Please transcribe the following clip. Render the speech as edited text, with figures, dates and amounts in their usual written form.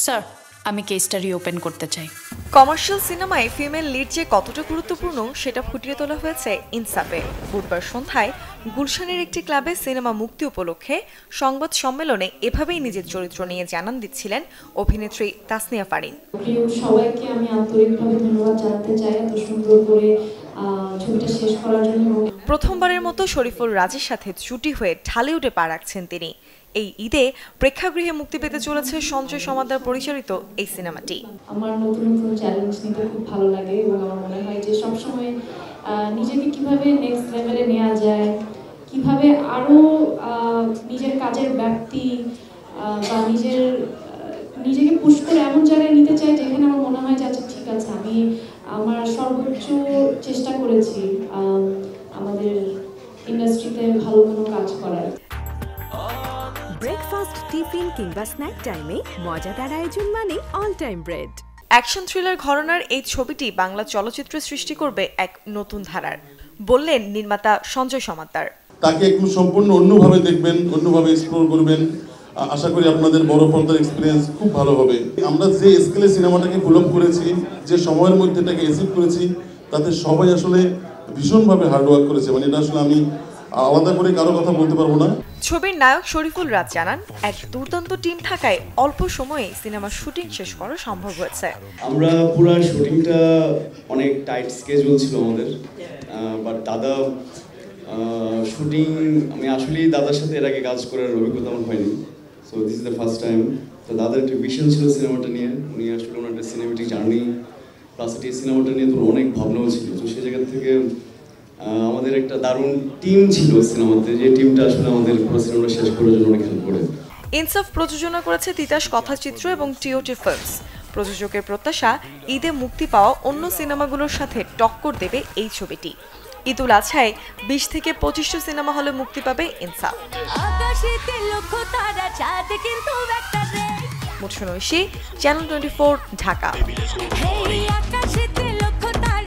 Sir, আমি কেসটা reopen করতে চাই। কমার্শিয়াল সিনেমায় ফিমেল লিড যে কতটা গুরুত্বপূর্ণ সেটা ফুটিয়ে তোলা হয়েছে ইনসাফে। বুধবার সন্ধ্যায় গুলশানের একটি ক্লাবে সিনেমা মুক্তি উপলক্ষে সংবাদ সম্মেলনে এভাবেই নিজের চরিত্র নিয়ে জানান দিচ্ছিলেন অভিনেত্রী তাসনিয়া ফারিন। সবাইকে আমি আন্তরিকভাবে ধন্যবাদ জানাতে চাই এত সুন্দর করে ছবিটা শেষ করার জন্য। প্রথমবারের মতো শরীফুল রাজের সাথে জুটি হয়ে ঢালিউডে পা রাখছেন তিনি। এই ঈদে প্রেক্ষাগৃহে মুক্তি পেতে চলেছে সঞ্জয় সমাদ্দার পরিচালিত এই সিনেমাটি। আমার নতুন নতুন চ্যালেঞ্জ নিতে খুব ভালো লাগে এবং আমার মনে হয় যে সবসময় নিজেকে কিভাবে নেক্সট লেভেলে নেওয়া যায়, কিভাবে আরও নিজের কাজের ব্যাপ্তি বা নিজেকে পুশ করে এমন জায়গায় নিতে চাই যেখানে আমার মনে হয় যে আচ্ছা ঠিক আছে, আমি আমার সর্বোচ্চ চেষ্টা করেছি আমাদের ইন্ডাস্ট্রিতে ভালো কোনো কাজ করার। ব্রেকফাস্ট, টিফিন কিংবা স্ন্যাক টাইমে মজাদার আয়োজন মানে all time bread. Action thriller ঘরানার এই ছবিটি বাংলা চলচ্চিত্রে সৃষ্টি করবে এক নতুন ধারার, বললেন নির্মাতা সঞ্জয় সমাদ্দার। তাকে একটু সম্পূর্ণ অন্যভাবে দেখবেন, অন্যভাবে এক্সপ্লোর করবেন। আশা করি আপনাদের বড় পর্দার এক্সপিরিয়েন্স খুব ভালো হবে। আমরা যে স্কেলে সিনেমাটাকে ডেভেলপ করেছি, যে সময়ের মধ্যে এটাকে অ্যাচিভ করেছি, তাতে সবাই আসলে ভীষণভাবে হার্ডওয়ার্ক করেছে। মানে এটা আসলে আমি আলাদা করে কারো কথা বলতে পারবো না। ছবির নায়ক শরীফুল রাজ জানান, এক দুর্দান্ত টিম থাকায় অল্প সময়ে সিনেমার শুটিং শেষ করা সম্ভব হয়েছে। আমরা পুরো শুটিংটা অনেক টাইট স্কেজুল ছিল আমাদের, বাট দাদা শুটিং আমি আসলেই দাদার সাথে এর আগে কাজ করার অভিজ্ঞতা আমার হয়নি, so this is the first time. তো দাদার একটা ভিশন ছিল সিনেমাটা নিয়ে, উনি আসলে ওনার একটা সিনেমেটিক জার্নি প্লাস এই সিনেমাটা নিয়ে তো অনেক ভাবনাও ছিল। তো সেই জায়গা থেকে আমাদের একটা দারুণ টিম ছিল সিনেমাতে, যে টিমটা আসলে আমাদের পুরো সিনেমাটা শেষ করার জন্য অনেক হেল্প করে। ইনসাফ প্রযোজনা করেছে তিতাস কথাচিত্র এবং টিওটি ফিল্মস। প্রযোজকের প্রত্যাশা, ঈদে মুক্তি পাওয়া অন্য সিনেমাগুলোর সাথে টক্কর দেবে এই ছবিটি। ঈদুল আজহায় 20 থেকে 25টা সিনেমা হলে মুক্তি পাবে ইনসাফ। মুছন ঐশী, চ্যানেল 24, ঢাকা।